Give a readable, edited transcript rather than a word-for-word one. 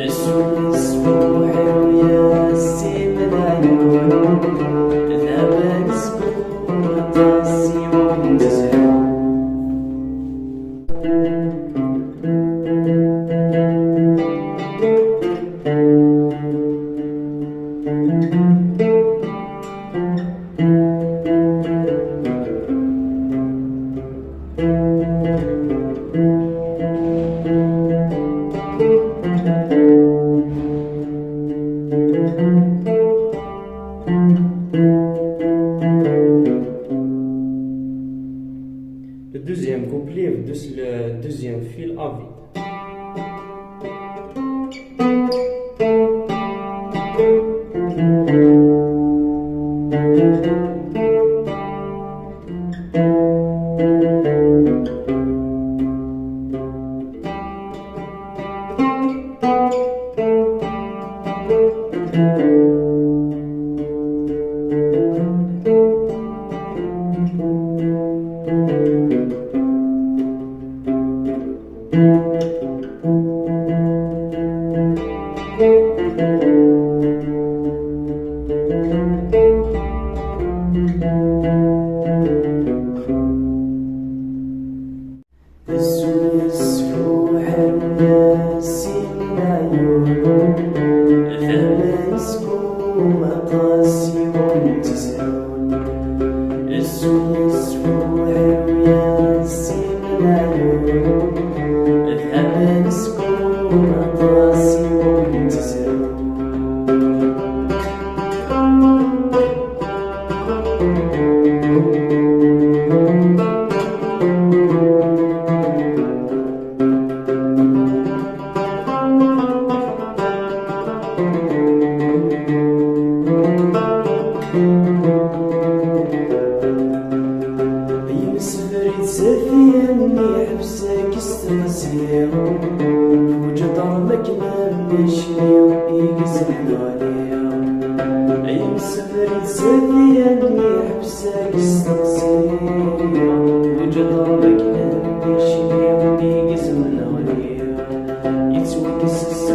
اسود اسبوعي ويا السيم العيون ذهب اسبوع طاسي وانتزع Le deuxième couplet, le deuxième fil à vide. اسود اسبوعي ويا السيم العيون ذهب اسبوع طاسي وانتزعون اسود اسبوعي ويا السيم العيون ذهب اسبوع طاسي وانتزعون سفيا مني حبسك استغسير وجد ضربك نمشي ويقزم عليا اي مسافر سفيا مني حبسك استغسير وجد ضربك نمشي ويقزم عليا يتوكس